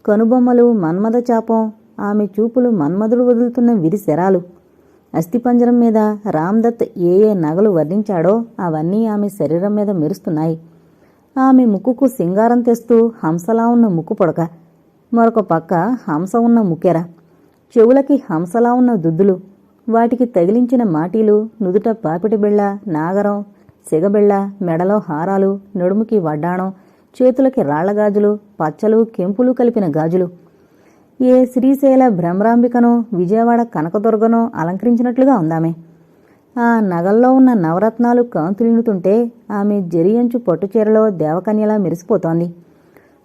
S1: కనుబొమ్మలు మన్మథ చాపం. ఆమె చూపులు మన్మధుడు వదులుతున్న విరిశరాలు. అస్థిపంజరం మీద రామ్దత్ ఏ ఏ నగలు వర్ణించాడో అవన్నీ ఆమె శరీరం మీద మెరుస్తున్నాయి. ఆమె ముక్కుకు సింగారం తెస్తూ హంసలా ఉన్న ముక్కు పొడక, మరొక పక్క హంస ఉన్న ముక్కెర, చెవులకి హంసలా ఉన్న దుద్దులు, వాటికి తగిలించిన మాటీలు, నుదుట పాపిటి బిళ్ళ, నాగరం, సిగబిళ్ళ, మెడలో హారాలు, నడుముకి వడ్డాణం, చేతులకి రాళ్లగాజులు, పచ్చలు కెంపులు కలిపిన గాజులు. ఏ శ్రీశైల భ్రమరాంబికనో విజయవాడ కనకదుర్గనో అలంకరించినట్లుగా ఉందామె. ఆ నగల్లో ఉన్న నవరత్నాలు కాంతులినుతుంటే ఆమె జరియంచు పట్టుచీరలో దేవకన్యలా మెరిసిపోతోంది.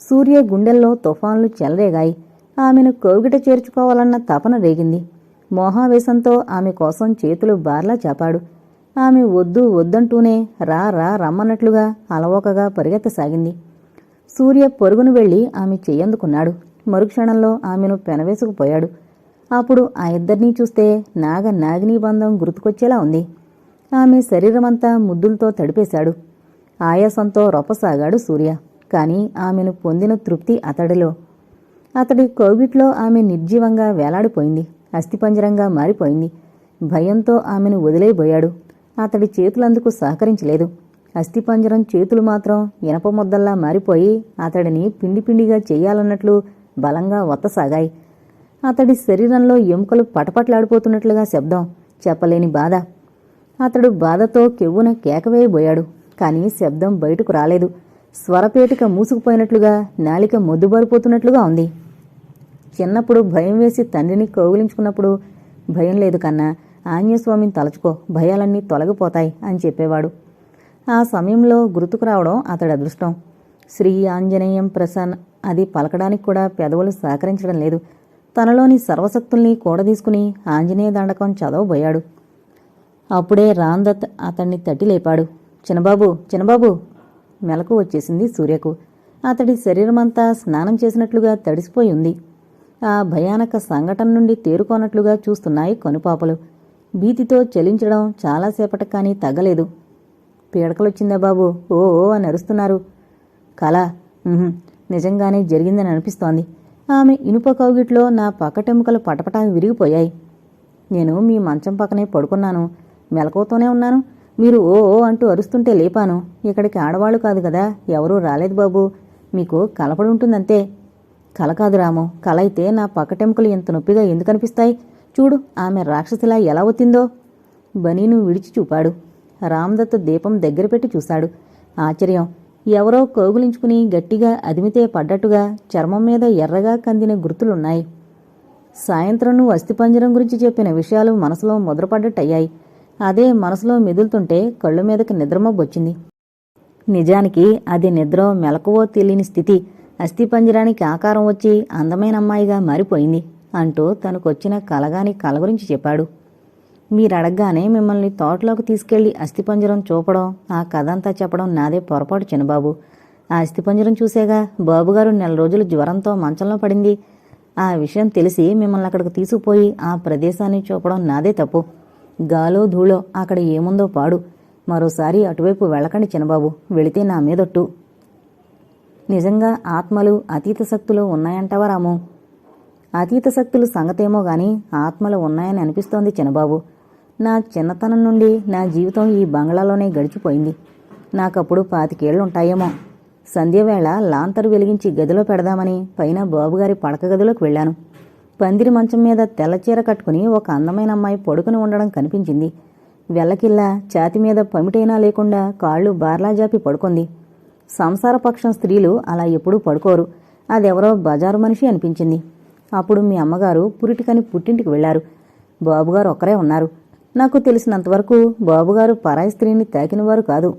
S1: సూర్య గుండెల్లో తుఫాన్లు చెలరేగాయి. ఆమెను కౌగిట చేర్చుకోవాలన్న తపన రేగింది. మోహావేశంతో ఆమె కోసం చేతులు బార్లా చాపాడు. ఆమె వద్దు వద్దంటూనే రా రా రమ్మన్నట్లుగా అలవోకగా పరిగెత్తసాగింది. సూర్య పరుగును వెళ్లి ఆమె చెయ్యందుకున్నాడు. మరుక్షణంలో ఆమెను పెనవేసుకుపోయాడు. అప్పుడు ఆ ఇద్దరినీ చూస్తే నాగినీ బంధం గుర్తుకొచ్చేలా ఉంది. ఆమె శరీరమంతా ముద్దులతో తడిపేశాడు. ఆయాసంతో రొప్పసాగాడు సూర్య. కాని ఆమెను పొందిన తృప్తి అతడిలో. అతడి కౌగిట్లో ఆమె నిర్జీవంగా వేలాడిపోయింది. అస్థిపంజరంగా మారిపోయింది. భయంతో ఆమెను వదిలేయబోయాడు. అతడి చేతులందుకు సహకరించలేదు. అస్థిపంజరం చేతులు మాత్రం ఇనప ముద్దల్లా మారిపోయి అతడిని పిండి పిండిగా చెయ్యాలన్నట్లు బలంగా ఒత్తసాగాయి. అతడి శరీరంలో ఎముకలు పటపట్లాడిపోతున్నట్లుగా శబ్దం, చెప్పలేని బాధ. అతడు బాధతో కెవ్వున కేకవేయబోయాడు. కాని శబ్దం బయటకు రాలేదు. స్వరపేటిక మూసుకుపోయినట్లుగా, నాలిక మొద్దుబారిపోతున్నట్లుగా ఉంది. చిన్నప్పుడు భయం వేసి తండ్రిని కౌగిలించుకున్నప్పుడు భయం లేదు కన్నా, ఆంజనేయస్వామిని తలచుకో, భయాలన్నీ తొలగిపోతాయి అని చెప్పేవాడు. ఆ సమయంలో గుర్తుకు రావడం అతడి అదృష్టం. శ్రీ ఆంజనేయం ప్రసన్న అది పలకడానికి కూడా పెదవులు సహకరించడం లేదు. తనలోని సర్వశక్తుల్ని కూడదీసుకుని ఆంజనేయ దండకం చదవబోయాడు. అప్పుడే రాందత్ అతన్ని తట్టి లేపాడు. చిన్నబాబు, చిన్నబాబు! మెలకు వచ్చేసింది సూర్యకు. అతడి శరీరమంతా స్నానం చేసినట్లుగా తడిసిపోయి ఉంది. ఆ భయానక సంఘటన నుండి తేరుకోనట్లుగా చూస్తున్నాయి కనుపాపలు. భీతితో చలించడం చాలాసేపటి కానీ తగ్గలేదు. పీడకలొచ్చిందా బాబు? ఓ ఓ అని అరుస్తున్నారు. కళ? నిజంగానే జరిగిందని అనిపిస్తోంది. ఆమె ఇనుప కౌగిట్లో నా పక్కటెముకలు పటపటా విరిగిపోయాయి. నేను మీ మంచం పక్కనే పడుకున్నాను, మెలకువతోనే ఉన్నాను. మీరు ఓ ఓ అంటూ అరుస్తుంటే లేపాను. ఇక్కడికి ఆడవాళ్లు కాదు కదా, ఎవరూ రాలేదు బాబు. మీకు కలపడి ఉంటుందంతే. కల కాదు రాము, కల అయితే నా పక్కటెముకలు ఎంత నొప్పిగా ఎందుకు అనిపిస్తాయి? చూడు, ఆమె రాక్షసిలా ఎలా వచ్చిందో. బనీను విడిచి చూపాడు. రామదత్ దీపం దగ్గర పెట్టి చూశాడు. ఆశ్చర్యం. ఎవరో కౌగులించుకుని గట్టిగా అదిమితే పడ్డట్టుగా చర్మం మీద ఎర్రగా కందిన గుర్తులున్నాయి. సాయంత్రం నువ్వు అస్థిపంజరం గురించి చెప్పిన విషయాలు మనసులో ముద్రపడ్డట్టయ్యాయి. అదే మనసులో మెదులుతుంటే కళ్ళు మీదకి నిద్రమబ్బొచ్చింది. నిజానికి అది నిద్రో మెలకువో తెలియని స్థితి. అస్థిపంజరానికి ఆకారం వచ్చి అందమైన అమ్మాయిగా మారిపోయింది అంటూ తనకొచ్చిన కలగాని కల గురించి చెప్పాడు. మీరడగ్గానే మిమ్మల్ని తోటలోకి తీసుకెళ్లి అస్థిపంజరం చూపడం, ఆ కథంతా చెప్పడం నాదే పొరపాటు చిన్నబాబు. ఆ అస్థిపంజరం చూసేగా బాబుగారు 4 రోజులు జ్వరంతో మంచంలో పడింది. ఆ విషయం తెలిసి మిమ్మల్ని అక్కడికి తీసుకుపోయి ఆ ప్రదేశాన్ని చూపడం నాదే తప్పు. గాలో ధూళో అక్కడ ఏముందో పాడు. మరోసారి అటువైపు వెళ్ళకండి చిన్నబాబు, వెళితే నా మీదొట్టు. నిజంగా ఆత్మలు, అతీత శక్తులు ఉన్నాయంటావా రాము? అతీత శక్తులు సంగతేమో గాని ఆత్మలు ఉన్నాయని అనిపిస్తోంది చిన్నబాబు. నా చిన్నతనం నుండి నా జీవితం ఈ బంగ్లాలోనే గడిచిపోయింది. నాకప్పుడు 25 ఏళ్లుంటాయేమో. సంధ్యవేళ లాంతరు వెలిగించి గదిలో పెడదామని పైన బాబుగారి పడక గదిలోకి వెళ్ళాను. పందిరి మంచం మీద తెల్లచీర కట్టుకుని ఒక అందమైన అమ్మాయి పడుకుని ఉండడం కనిపించింది. వెల్లకిల్లా ఛాతి మీద పమిటైనా లేకుండా కాళ్ళు బార్లా జాపి పడుకుంది. సంసారపక్షం స్త్రీలు అలా ఎప్పుడూ పడుకోరు. అదెవరో బజారు మనిషి అనిపించింది. అప్పుడు మీ అమ్మగారు పురిటికని పుట్టింటికి వెళ్లారు. బాబుగారు ఒక్కరే ఉన్నారు. నాకు తెలిసినంతవరకు బాబుగారు పరాయి స్త్రీని తాకినవారు కాదు.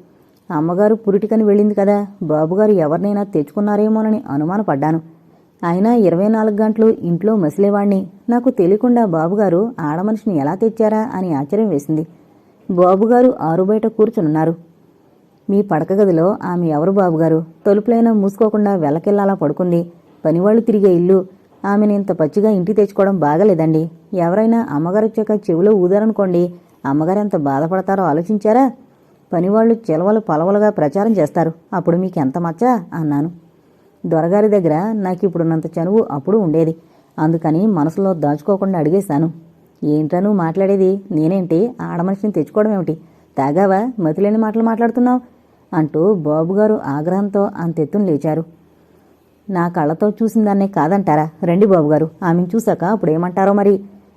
S1: అమ్మగారు పురిటికని వెళ్ళింది కదా, బాబుగారు ఎవరినైనా తెచ్చుకున్నారేమోనని అనుమానపడ్డాను. అయినా 24 గంటలు ఇంట్లో మసిలేవాణ్ణి. నాకు తెలియకుండా బాబుగారు ఆడమనిషిని ఎలా తెచ్చారా అని ఆశ్చర్యం వేసింది. బాబుగారు ఆరుబయట కూర్చునున్నారు. మీ పడక గదిలో ఆమె ఎవరు బాబుగారు? తలుపులైనా మూసుకోకుండా వెలకెల్లాలా పడుకుంది. పనివాళ్లు తిరిగే ఇల్లు. ఆమెను ఇంత పచ్చిగా ఇంటికి తెచ్చుకోవడం బాగాలేదండి. ఎవరైనా అమ్మగారు వచ్చాక చెవిలో ఊదారనుకోండి, అమ్మగారు ఎంత బాధపడతారో ఆలోచించారా? పనివాళ్లు చిలవలు పలవలుగా ప్రచారం చేస్తారు. అప్పుడు మీకెంత మచ్చా అన్నాను. దొరగారి దగ్గర నాకిప్పుడున్నంత చనువు అప్పుడు ఉండేది. అందుకని మనసులో దాచుకోకుండా అడిగేశాను. ఏంట్రా నువ్వు మాట్లాడేది? నేనేంటి ఆడమనిషిని తెచ్చుకోవడం ఏమిటి? తాగావా? మతిలేని మాటలు మాట్లాడుతున్నావు అంటూ బాబుగారు ఆగ్రహంతో అంతెత్తును లేచారు. నా కళ్ళతో చూసిందాన్నే కాదంటారా? రండి బాబుగారు, ఆమెను చూశాక అప్పుడేమంటారో మరి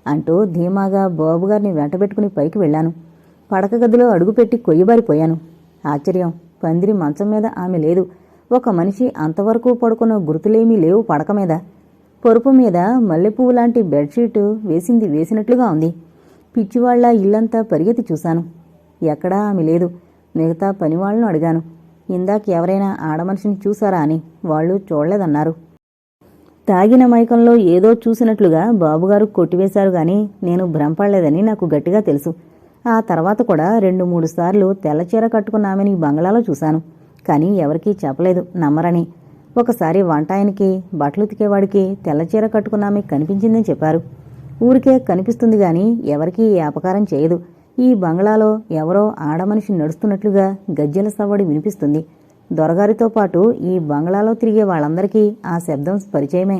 S1: అంటూ ధీమాగా బాబుగారిని వెంటబెట్టుకుని పైకి వెళ్ళాను. పడక గదిలో అడుగుపెట్టి కొయ్యబారిపోయాను. ఆశ్చర్యం, పందిరి మంచం మీద ఆమె లేదు. ఒక మనిషి అంతవరకు పడుకున్న గుర్తులేమీ లేవు పడక మీద. పొరుపు మీద మల్లెపువ్వు లాంటి బెడ్షీటు వేసినట్లుగా ఉంది. పిచ్చివాళ్ల ఇల్లంతా పరిగెత్తి చూశాను. ఎక్కడా ఆమె లేదు. మిగతా పనివాళ్లను అడిగాను. ఇందాక ఎవరైనా ఆడమనిషిని చూశారా అని. వాళ్ళు చూడలేదన్నారు. తాగిన మైకంలో ఏదో చూసినట్లుగా బాబుగారు కొట్టివేశారు గాని నేను భ్రమపడలేదని నాకు గట్టిగా తెలుసు. ఆ తర్వాత కూడా 2-3 సార్లు తెల్లచీర కట్టుకున్న ఆమెని బంగ్లాలో చూశాను. కానీ ఎవరికీ చెప్పలేదు, నమ్మరని. ఒకసారి వంటాయనికి, బట్టలు ఉతికేవాడికి తెల్లచీర కట్టుకున్న ఆమె కనిపించిందని చెప్పారు. ఊరికే కనిపిస్తుంది గాని ఎవరికీ ఏ అపకారం చేయదు. ఈ బంగ్లాలో ఎవరో ఆడమనిషి నడుస్తున్నట్లుగా గజ్జెల సవ్వడి వినిపిస్తుంది. దొరగారితో పాటు ఈ బంగ్లాలో తిరిగే వాళ్ళందరికీ ఆ శబ్దం పరిచయమే.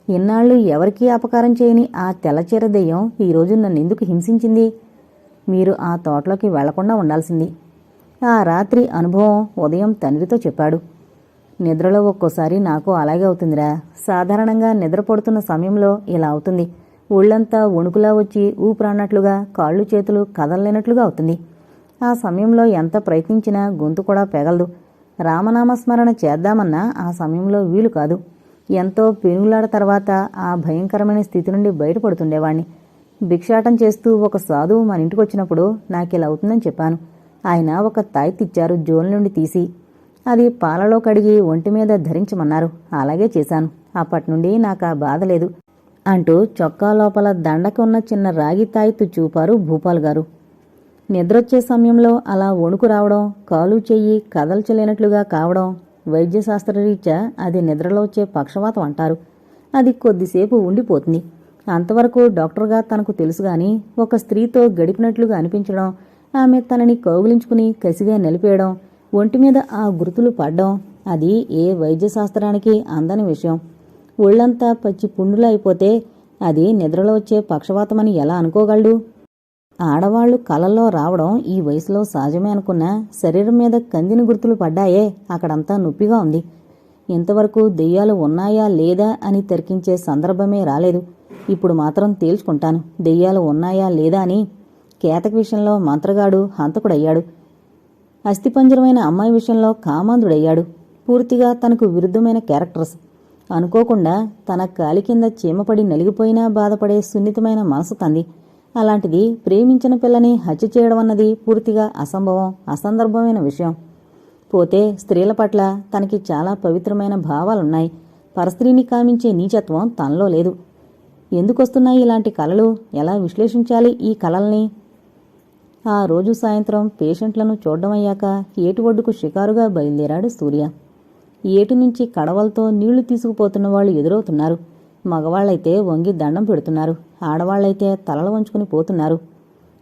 S1: ఇన్నాళ్లు ఎవరికీ అపకారం చేయని ఆ తెల్లచీర దెయ్యం ఈరోజు నన్నెందుకు హింసించింది? మీరు ఆ తోటలోకి వెళ్లకుండా ఉండాల్సింది. ఆ రాత్రి అనుభవం ఉదయం తండ్రితో చెప్పాడు. నిద్రలో ఒక్కోసారి నాకు అలాగే అవుతుందిరా. సాధారణంగా నిద్రపడుతున్న సమయంలో ఇలా అవుతుంది. ఒళ్లంతా వణుకులా వచ్చి ఊపిరాన్నట్లుగా, కాళ్ళు చేతులు కదలలేనట్లుగా అవుతుంది. ఆ సమయంలో ఎంత ప్రయత్నించినా గొంతు కూడా పెగలదు. రామనామస్మరణ చేద్దామన్నా ఆ సమయంలో వీలు కాదు. ఎంతో పెనుగులాడ తర్వాత ఆ భయంకరమైన స్థితి నుండి బయటపడుతుండేవాణ్ణి. భిక్షాటం చేస్తూ ఒక సాధువు మన ఇంటికొచ్చినప్పుడు నాకిలా అవుతుందని చెప్పాను. ఆయన ఒక తాయెత్తిచ్చారు జోలు నుండి తీసి. అది పాలలో కడిగి ఒంటి మీద ధరించమన్నారు. అలాగే చేశాను. అప్పటినుండి నాకు ఆ బాధ లేదు అంటూ చొక్కా లోపల దండకి ఉన్న చిన్న రాగి తాయెత్తు చూపారు భూపాల్ గారు. నిద్రొచ్చే సమయంలో అలా వణుకు రావడం, కాలు చెయ్యి కదల్చలేనట్లుగా కావడం వైద్యశాస్త్రరీత్యా అది నిద్రలో వచ్చే పక్షవాతం అంటారు. అది కొద్దిసేపు ఉండిపోతుంది. అంతవరకు డాక్టర్గా తనకు తెలుసుగాని ఒక స్త్రీతో గడిపినట్లుగా అనిపించడం, ఆమె తనని కౌగిలించుకుని కసిగా నిలిపేయడం, ఒంటిమీద ఆ గుర్తులు పడ్డం అది ఏ వైద్యశాస్త్రానికి అందని విషయం. ఒళ్లంతా పచ్చి పుండులా అయిపోతే అది నిద్రలో వచ్చే పక్షవాతమని ఎలా అనుకోగలడు? ఆడవాళ్లు కలల్లో రావడం ఈ వయసులో సహజమే అనుకున్నా శరీరం మీద కందిన గుర్తులు పడ్డాయే, అక్కడంతా నొప్పిగా ఉంది. ఇంతవరకు దెయ్యాలు ఉన్నాయా లేదా అని తర్కించే సందర్భమే రాలేదు. ఇప్పుడు మాత్రం తేల్చుకుంటాను దెయ్యాలు ఉన్నాయా లేదా అని. కేతక విషయంలో మంత్రగాడు హంతకుడయ్యాడు. అస్థిపంజరమైన అమ్మాయి విషయంలో కామాంధుడయ్యాడు. పూర్తిగా తనకు విరుద్ధమైన క్యారెక్టర్స్. అనుకోకుండా తన కాలి కింద చీమపడి నలిగిపోయినా బాధపడే సున్నితమైన మనసు తంది. అలాంటిది ప్రేమించిన పిల్లని హత్య చేయడం అన్నది పూర్తిగా అసంభవం, అసందర్భమైన విషయం. పోతే స్త్రీల పట్ల తనకి చాలా పవిత్రమైన భావాలున్నాయి. పరస్త్రీని కామించే నీచత్వం తనలో లేదు. ఎందుకొస్తున్నాయి ఇలాంటి కలలు? ఎలా విశ్లేషించాలి ఈ కలల్ని? ఆ రోజు సాయంత్రం పేషెంట్లను చూడ్డమయ్యాక ఏటి ఒడ్డుకు షికారుగా బయలుదేరాడు సూర్య. ఏటి నుంచి కడవలతో నీళ్లు తీసుకుపోతున్న వాళ్ళు ఎదురవుతున్నారు. మగవాళ్లైతే వంగి దండం పెడుతున్నారు. ఆడవాళ్లైతే తలలు వంచుకుని పోతున్నారు.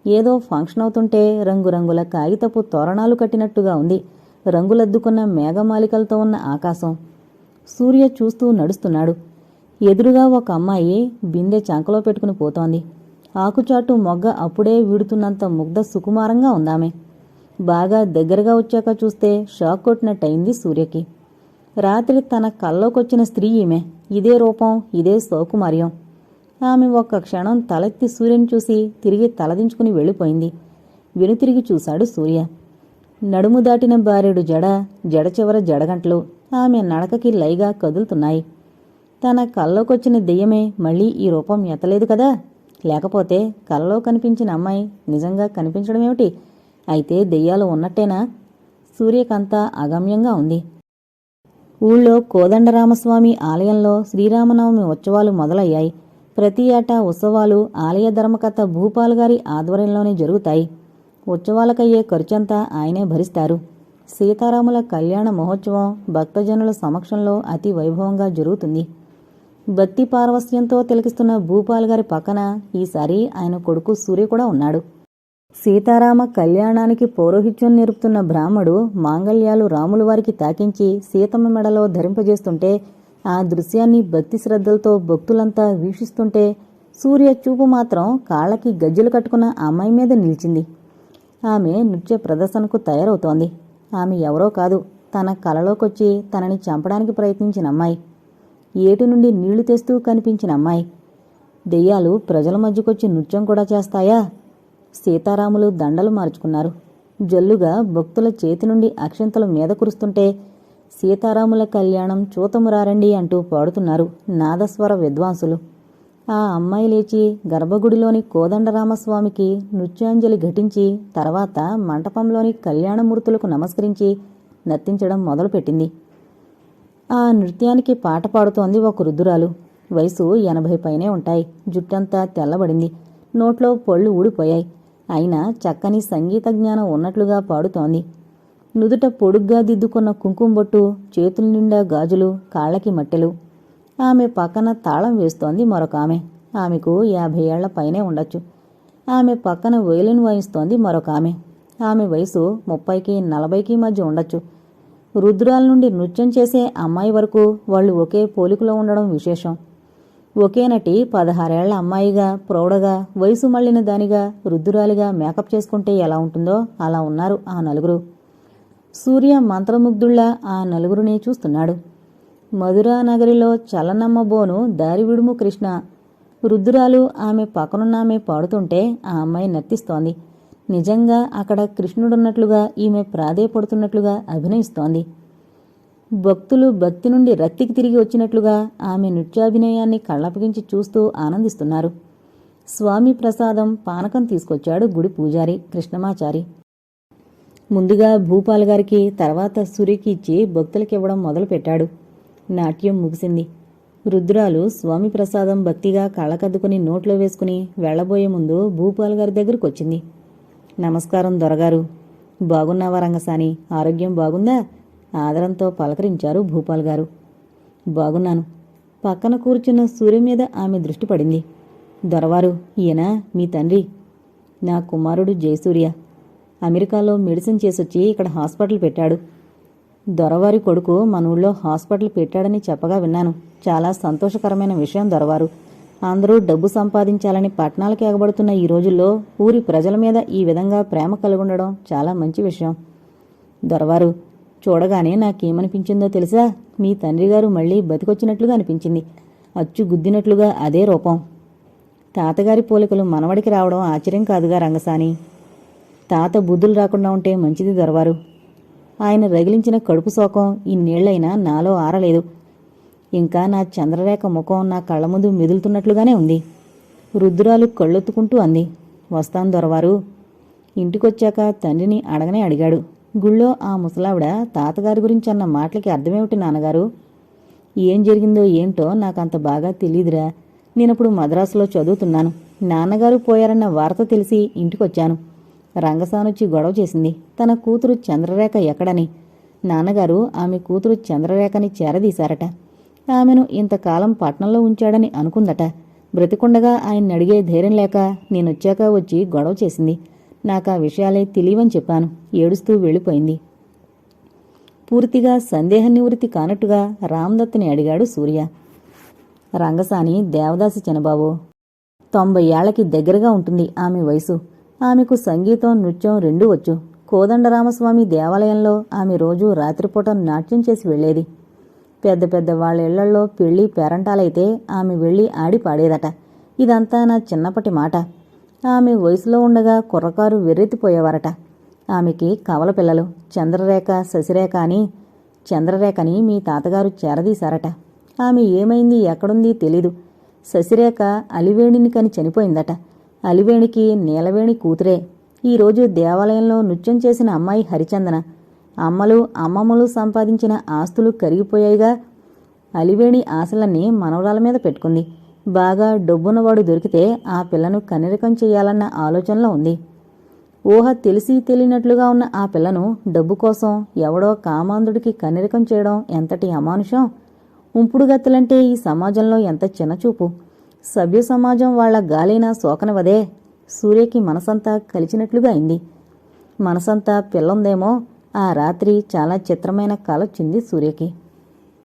S1: ఏదో ఫంక్షన్ అవుతుంటే రంగురంగుల కాగితపు తోరణాలు కట్టినట్టుగా ఉంది రంగులద్దుకున్న మేఘమాలికలతో ఉన్న ఆకాశం. సూర్య చూస్తూ నడుస్తున్నాడు. ఎదురుగా ఒక అమ్మాయి బిందె చంకలో పెట్టుకుని పోతోంది. ఆకుచాటు మొగ్గ అప్పుడే వీడుతున్నంత ముగ్ధ సుకుమారంగా ఉందామె. బాగా దగ్గరగా వచ్చాక చూస్తే షాక్ కొట్టినట్టయింది సూర్యకి. రాత్రి తన కల్లోకొచ్చిన స్త్రీ ఈమె. ఇదే రూపం, ఇదే సౌకుమార్యం. ఆమె ఒక్క క్షణం తలెత్తి సూర్యుని చూసి తిరిగి తలదించుకుని వెళ్ళిపోయింది. వెనుతిరిగి చూశాడు సూర్య. నడుము దాటిన బారెడు జడ చివర జడగంటలు ఆమె నడకకి లైగా కదులుతున్నాయి. తన కల్లోకొచ్చిన దెయ్యమే మళ్ళీ ఈ రూపం ఎత్తలేదు కదా? లేకపోతే కలలో కనిపించిన అమ్మాయి నిజంగా కనిపించడమేమిటి? అయితే దెయ్యాలు ఉన్నట్టేనా? సూర్యకంతా అగమ్యంగా ఉంది. ఊళ్ళో కోదండరామస్వామి ఆలయంలో శ్రీరామనవమి ఉత్సవాలు మొదలయ్యాయి. ప్రతి ఏటా ఉత్సవాలు ఆలయ ధర్మకర్త భూపాల్ గారి ఆధ్వర్యంలోనే జరుగుతాయి. ఉత్సవాలకయ్యే ఖర్చంతా ఆయనే భరిస్తారు. సీతారాముల కళ్యాణ మహోత్సవం భక్తజనుల సమక్షంలో అతి వైభవంగా జరుగుతుంది. భక్తి పారవస్యంతో తిలకిస్తున్న భూపాల్ గారి పక్కన ఈసారి ఆయన కొడుకు సూర్య కూడా ఉన్నాడు. సీతారామ కళ్యాణానికి పౌరోహిత్యం నేర్పుతున్న బ్రాహ్మడు మాంగళ్యాలు రాములు వారికి తాకించి సీతమ్మ మెడలో ధరింపజేస్తుంటే ఆ దృశ్యాన్ని భక్తి శ్రద్ధలతో భక్తులంతా వీక్షిస్తుంటే సూర్య చూపు మాత్రం కాళ్ళకి గజ్జెలు కట్టుకున్న అమ్మాయి మీద నిలిచింది. ఆమె నృత్య ప్రదర్శనకు తయారవుతోంది. ఆమె ఎవరో కాదు, తన కలలోకొచ్చి తనని చంపడానికి ప్రయత్నించిన అమ్మాయి. ఏటి నుండి నీళ్లు తెస్తూ కనిపించిన అమ్మాయి. దెయ్యాలు ప్రజల మధ్యకొచ్చి నృత్యం కూడా చేస్తాయా? సీతారాములు దండలు మార్చుకున్నారు. జల్లుగా భక్తుల చేతి నుండి అక్షంతలు మీద కురుస్తుంటే సీతారాముల కళ్యాణం చూతమురారండి అంటూ పాడుతున్నారు నాదస్వర విద్వాంసులు. ఆ అమ్మాయి లేచి గర్భగుడిలోని కోదండరామస్వామికి నృత్యాంజలి ఘటించి తర్వాత మంటపంలోని కళ్యాణమూర్తులకు నమస్కరించి నర్తించడం మొదలుపెట్టింది. ఆ నృత్యానికి పాట పాడుతోంది ఒక వృద్ధురాలు. వయసు 80 పైనే ఉంటాయి. జుట్టంతా తెల్లబడింది. నోట్లో పళ్ళు ఊడిపోయాయి. అయినా చక్కని సంగీత జ్ఞానం ఉన్నట్లుగా పాడుతోంది. నుదుట పొడుగ్గా దిద్దుకున్న కుంకుమబొట్టు, చేతుల నిండా గాజులు, కాళ్ళకి మట్టెలు. ఆమె పక్కన తాళం వేస్తోంది మరొక ఆమె. ఆమెకు 50 ఏళ్ల పైనే ఉండొచ్చు. ఆమె పక్కన వయలిన్ వాయిస్తోంది మరొక ఆమె. ఆమె వయసు 30కి 40కి మధ్య ఉండొచ్చు. రుద్రాల నుండి నృత్యం చేసే అమ్మాయి వరకు వాళ్ళు ఒకే పోలికలో ఉండడం విశేషం. ఒకే నటి 16 ఏళ్ల అమ్మాయిగా, ప్రౌఢగా, వయసు మళ్లిన దానిగా, రుద్దురాలిగా మేకప్ చేసుకుంటే ఎలా ఉంటుందో అలా ఉన్నారు ఆ నలుగురు. సూర్య మంత్రముగ్ధుళ్లా ఆ నలుగురిని చూస్తున్నాడు. మధురా నగరిలో చల్లనమ్మబోను దారి విడుము కృష్ణ. రుద్దురాలు ఆమె పక్కనున్నామె పాడుతుంటే ఆ అమ్మాయి నర్తిస్తోంది. నిజంగా అక్కడ కృష్ణుడున్నట్లుగా ఈమె ప్రాధేయపడుతున్నట్లుగా అభినయిస్తోంది. భక్తులు భక్తి నుండి రక్తికి తిరిగి వచ్చినట్లుగా ఆమె నృత్యాభినయాన్ని కళ్ళప్పగించి చూస్తూ ఆనందిస్తున్నారు. స్వామి ప్రసాదం పానకం తీసుకొచ్చాడు గుడి పూజారి కృష్ణమాచారి. ముందుగా భూపాల్ గారికి, తర్వాత సూరికి ఇచ్చి భక్తులకివ్వడం మొదలుపెట్టాడు. నాట్యం ముగిసింది. రుద్రాలు స్వామి ప్రసాదం భక్తిగా కళ్ళకద్దుకుని నోట్లో వేసుకుని వెళ్లబోయే ముందు భూపాల్ గారి దగ్గరకొచ్చింది. నమస్కారం దొరగారు. బాగున్నావా రంగసాని? ఆరోగ్యం బాగుందా? ఆదరంతో పలకరించారు భూపాల్ గారు. బాగున్నాను. పక్కన కూర్చున్న సూర్య మీద ఆమె దృష్టి పడింది. దొరవారు, ఈయన మీ తండ్రి. నా కుమారుడు జయసూర్య. అమెరికాలో మెడిసిన్ చేసొచ్చి ఇక్కడ హాస్పిటల్ పెట్టాడు. దొరవారి కొడుకు మన ఊళ్ళో హాస్పిటల్ పెట్టాడని చెప్పగా విన్నాను. చాలా సంతోషకరమైన విషయం దొరవారు. అందరూ డబ్బు సంపాదించాలని పట్టణాలకు ఎగబడుతున్న ఈ రోజుల్లో ఊరి ప్రజల మీద ఈ విధంగా ప్రేమ కలిగుండడం చాలా మంచి విషయం. దొరవారు, చూడగానే నాకేమనిపించిందో తెలుసా? మీ తండ్రిగారు మళ్ళీ బతికొచ్చినట్లుగా అనిపించింది. అచ్చు గుద్దినట్లుగా అదే రూపం. తాతగారి పోలికలు మనవడికి రావడం ఆశ్చర్యం కాదుగా రంగసాని. తాత బుద్ధులు రాకుండా ఉంటే మంచిది దొరవారు. ఆయన రగిలించిన కడుపు శోకం ఇన్నేళ్లైనా నాలో ఆరలేదు. ఇంకా నా చంద్రరేఖ ముఖం నా కళ్ల ముందు మెదులుతున్నట్లుగానే ఉంది. రుద్రాలు కళ్ళొత్తుకుంటూ అంది. వస్తాను దొరవారు. ఇంటికొచ్చాక తండ్రిని అడగనే అడిగాడు. గుళ్ళో ఆ ముసలావిడ తాతగారి గురించి అన్న మాటలకి అర్థమేమిటి నాన్నగారు? ఏం జరిగిందో ఏంటో నాకంత బాగా తెలీదురా. నేనప్పుడు మద్రాసులో చదువుతున్నాను. నాన్నగారు పోయారన్న వార్త తెలిసి ఇంటికొచ్చాను. రంగసానొచ్చి గొడవ చేసింది. తన కూతురు చంద్రరేఖ ఎక్కడని. నాన్నగారు ఆమె కూతురు చంద్రరేఖని చేరదీశారట. ఆమెను ఇంతకాలం పట్నంలో ఉంచాడని అనుకుందట. బ్రతికుండగా ఆయన్ని అడిగే ధైర్యం లేక నేనొచ్చాక వచ్చి గొడవ చేసింది. నాకా విషయాలే తెలియవని చెప్పాను. ఏడుస్తూ వెళ్ళిపోయింది. పూర్తిగా సందేహ నివృత్తి కానట్టుగా రామదత్తుని అడిగాడు సూర్య. రంగసాని దేవదాసి చినబాబు. 90 ఏళ్లకి దగ్గరగా ఉంటుంది ఆమె వయసు. ఆమెకు సంగీతం, నృత్యం రెండూ వచ్చు. కోదండరామస్వామి దేవాలయంలో ఆమె రోజూ రాత్రిపూట నాట్యం చేసి వెళ్లేది. పెద్ద పెద్ద వాళ్ళ ఇళ్లల్లో పెళ్లి పేరంటాలైతే ఆమె వెళ్లి ఆడి పాడేదట. ఇదంతా నా చిన్నప్పటి మాట. ఆమె వయసులో ఉండగా కుర్రకారు వెర్రెత్తిపోయేవారట. ఆమెకి కవల పిల్లలు చంద్రరేఖ, శశిరేఖ అని. చంద్రరేఖని మీ తాతగారు చేరదీశారట. ఆమె ఏమైంది, ఎక్కడుంది తెలీదు. శశిరేఖ అలివేణిని కని చనిపోయిందట. అలివేణికి నీలవేణి కూతురే. ఈరోజు దేవాలయంలో నృత్యం చేసిన అమ్మాయి హరిచందన. అమ్మలు అమ్మమ్మలు సంపాదించిన ఆస్తులు కరిగిపోయాయిగా. అలివేణి ఆశలన్నీ మనవరాల మీద పెట్టుకుంది. బాగా డబ్బున్నవాడు దొరికితే ఆ పిల్లను కనిరకం చెయ్యాలన్న ఆలోచనలో ఉంది. ఊహ తెలిసి తెలియనట్లుగా ఉన్న ఆ పిల్లను డబ్బు కోసం ఎవడో కామాంధుడికి కనిరకం చేయడం ఎంతటి అమానుషం. ఉంపుడుగత్తెలంటే ఈ సమాజంలో ఎంత చిన్నచూపు. సభ్య సమాజం వాళ్ల గాలినా సోకనవదే. సూర్యకి మనసంతా కలిచినట్లుగా అయింది. మనసంతా పిల్లందేమో. ఆ రాత్రి చాలా చిత్రమైన కలొచ్చింది సూర్యకి.